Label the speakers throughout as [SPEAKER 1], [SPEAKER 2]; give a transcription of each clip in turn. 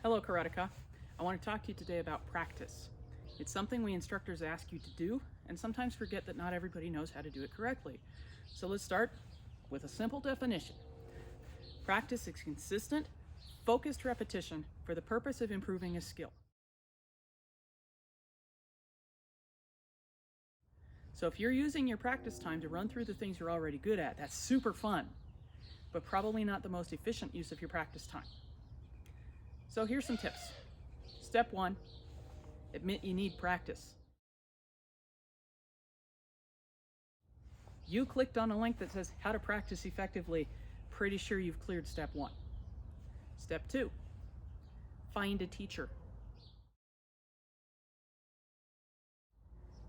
[SPEAKER 1] Hello, Karateka. I want to talk to you today about practice. It's something we instructors ask you to do and sometimes forget that not everybody knows how to do it correctly. So let's start with a simple definition. Practice is consistent, focused repetition for the purpose of improving a skill. So if you're using your practice time to run through the things you're already good at, that's super fun, but probably not the most efficient use of your practice time. So here's some tips. Step 1, admit you need practice. You clicked on a link that says how to practice effectively. Pretty sure you've cleared step 1. Step 2, find a teacher.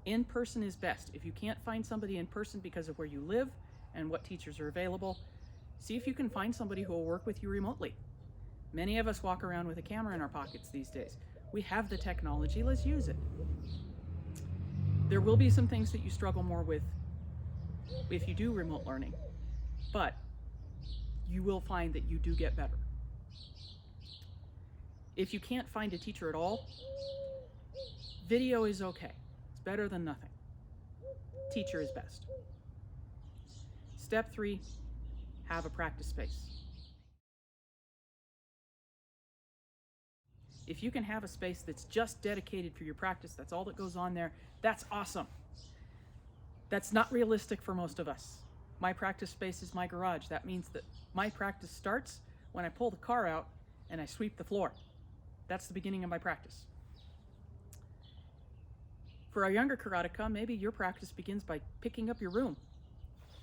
[SPEAKER 1] In person is best. If you can't find somebody in person because of where you live and what teachers are available, see if you can find somebody who will work with you remotely. Many of us walk around with a camera in our pockets these days. We have the technology, let's use it. There will be some things that you struggle more with if you do remote learning, but you will find that you do get better. If you can't find a teacher at all, video is okay. It's better than nothing. Teacher is best. Step 3, have a practice space. If you can have a space that's just dedicated for your practice, that's all that goes on there, that's awesome. That's not realistic for most of us. My practice space is my garage. That means that my practice starts when I pull the car out and I sweep the floor. That's the beginning of my practice. For our younger karateka, maybe your practice begins by picking up your room.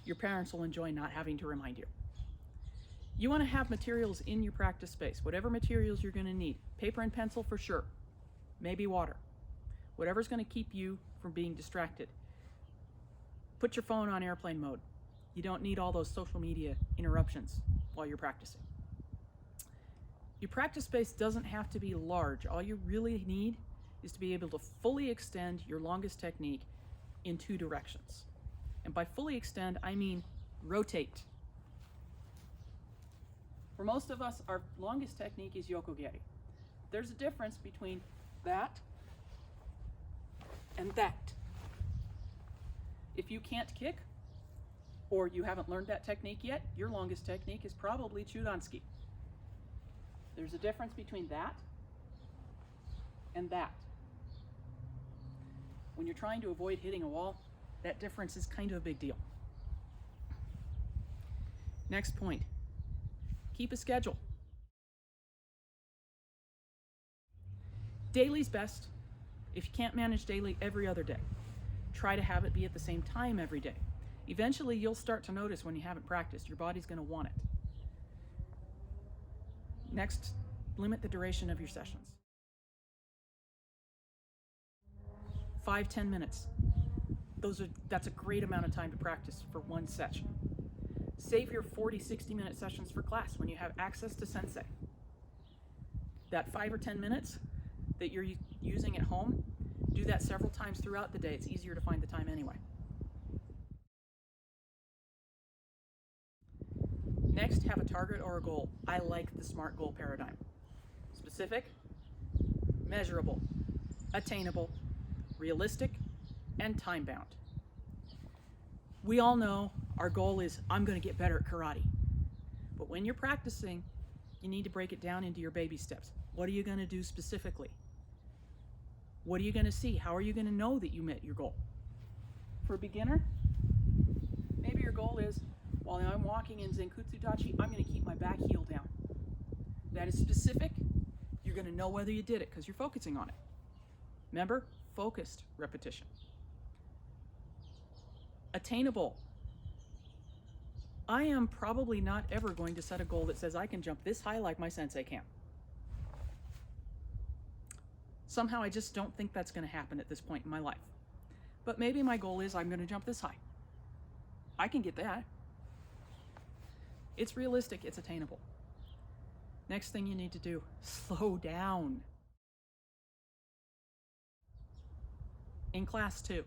[SPEAKER 1] Your parents will enjoy not having to remind you. You want to have materials in your practice space, whatever materials you're going to need. Paper and pencil for sure, maybe water. Whatever's going to keep you from being distracted. Put your phone on airplane mode. You don't need all those social media interruptions while you're practicing. Your practice space doesn't have to be large. All you really need is to be able to fully extend your longest technique in 2 directions. And by fully extend, I mean rotate. For most of us, our longest technique is yokogeri. There's a difference between that and that. If you can't kick, or you haven't learned that technique yet, your longest technique is probably chudansuki. There's a difference between that and that. When you're trying to avoid hitting a wall, that difference is kind of a big deal. Next point, keep a schedule. Daily's best. If you can't manage daily, every other day. Try to have it be at the same time every day. Eventually, you'll start to notice when you haven't practiced, your body's going to want it. Next, limit the duration of your sessions. 5-10 minutes. That's a great amount of time to practice for one session. Save your 40-60 minute sessions for class when you have access to sensei. That 5 or 10 minutes that you're using at home, do that several times throughout the day. It's easier to find the time anyway. Next, have a target or a goal. I like the SMART goal paradigm. Specific, measurable, attainable, realistic, and time-bound. We all know our goal is, I'm going to get better at karate. But when you're practicing, you need to break it down into your baby steps. What are you going to do specifically? What are you going to see? How are you going to know that you met your goal? For a beginner, maybe your goal is, while I'm walking in Zenkutsu Dachi, I'm going to keep my back heel down. That is specific. You're going to know whether you did it because you're focusing on it. Remember, focused repetition. Attainable. I am probably not ever going to set a goal that says I can jump this high like my sensei can. Somehow I just don't think that's going to happen at this point in my life. But maybe my goal is I'm going to jump this high. I can get that. It's realistic, it's attainable. Next thing you need to do, slow down. In class too.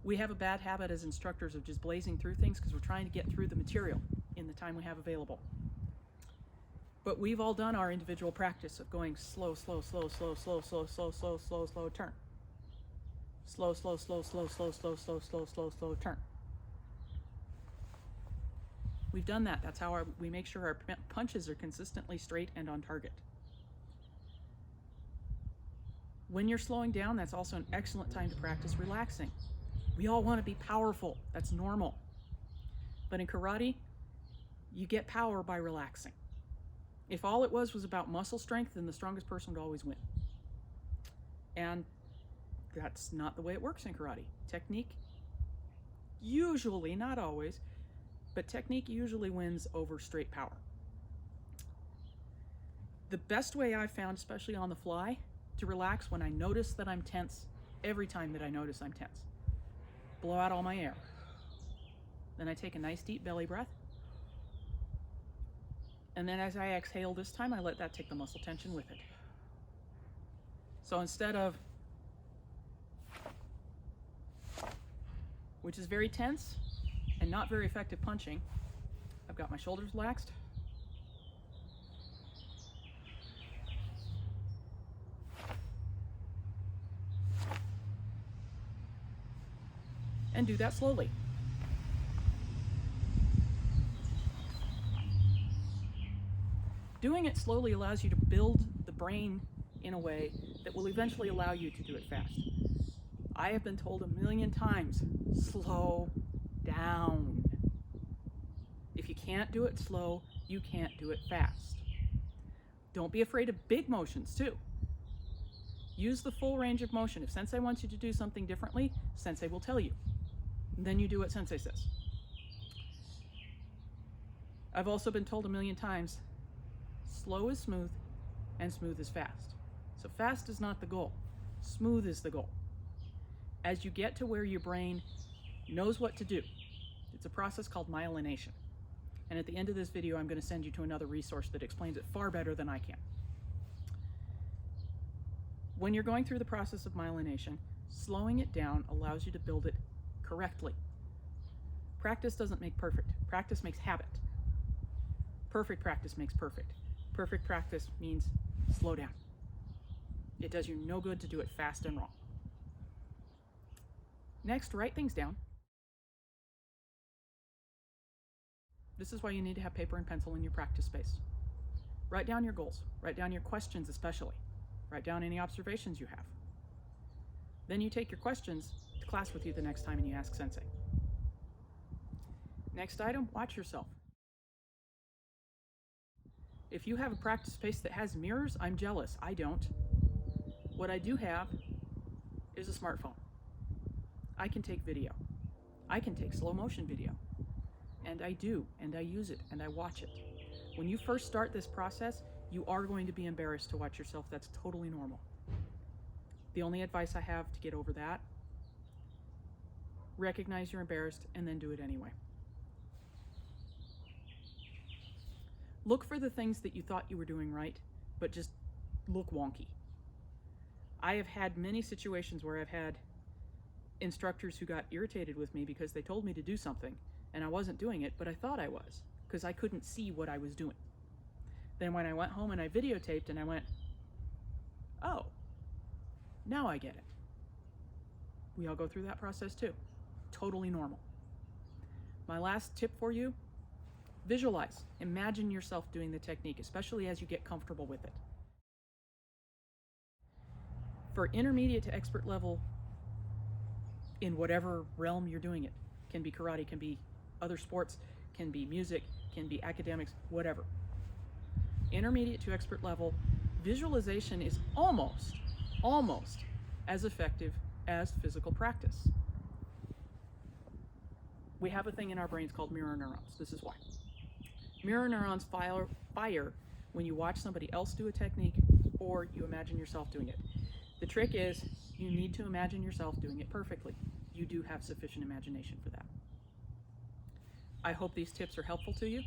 [SPEAKER 1] We have a bad habit as instructors of just blazing through things because we're trying to get through the material in the time we have available. But we've all done our individual practice of going slow, slow, slow, slow, slow, slow, slow, slow, slow, slow, turn. Slow, slow, slow, slow, slow, slow, slow, slow, slow, slow, turn. We've done that. That's how we make sure our punches are consistently straight and on target. When you're slowing down, that's also an excellent time to practice relaxing. We all want to be powerful. That's normal. But in karate, you get power by relaxing. If all it was about muscle strength, then the strongest person would always win. And that's not the way it works in karate. Technique, usually, not always, but technique usually wins over straight power. The best way I've found, especially on the fly, to relax when I notice that I'm tense, every time that I notice I'm tense, blow out all my air. Then I take a nice deep belly breath. And then as I exhale this time, I let that take the muscle tension with it. So instead of, which is very tense and not very effective punching, I've got my shoulders relaxed. And do that slowly. Doing it slowly allows you to build the brain in a way that will eventually allow you to do it fast. I have been told 1,000,000 times, slow down. If you can't do it slow, you can't do it fast. Don't be afraid of big motions too. Use the full range of motion. If sensei wants you to do something differently, sensei will tell you. And then you do what sensei says. I've also been told 1,000,000 times, slow is smooth and smooth is fast. So fast is not the goal. Smooth is the goal. As you get to where your brain knows what to do, it's a process called myelination. And at the end of this video, I'm going to send you to another resource that explains it far better than I can. When you're going through the process of myelination, slowing it down allows you to build it correctly. Practice doesn't make perfect. Practice makes habit. Perfect practice makes perfect. Perfect practice means slow down. It does you no good to do it fast and wrong. Next, write things down. This is why you need to have paper and pencil in your practice space. Write down your goals. Write down your questions especially. Write down any observations you have. Then you take your questions to class with you the next time and you ask sensei. Next item, watch yourself. If you have a practice space that has mirrors, I'm jealous. I don't. What I do have is a smartphone. I can take video. I can take slow motion video. And I do, and I use it, and I watch it. When you first start this process, you are going to be embarrassed to watch yourself. That's totally normal. The only advice I have to get over that, recognize you're embarrassed and then do it anyway. Look for the things that you thought you were doing right, but just look wonky. I have had many situations where I've had instructors who got irritated with me because they told me to do something and I wasn't doing it, but I thought I was because I couldn't see what I was doing. Then when I went home and I videotaped and I went, oh, now I get it. We all go through that process too. Totally normal. My last tip for you, visualize. Imagine yourself doing the technique, especially as you get comfortable with it. For intermediate to expert level, in whatever realm you're doing it, can be karate, can be other sports, can be music, can be academics, whatever. Intermediate to expert level, visualization is almost as effective as physical practice. We have a thing in our brains called mirror neurons. This is why. Mirror neurons fire when you watch somebody else do a technique or you imagine yourself doing it. The trick is you need to imagine yourself doing it perfectly. You do have sufficient imagination for that. I hope these tips are helpful to you.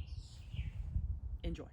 [SPEAKER 1] Enjoy.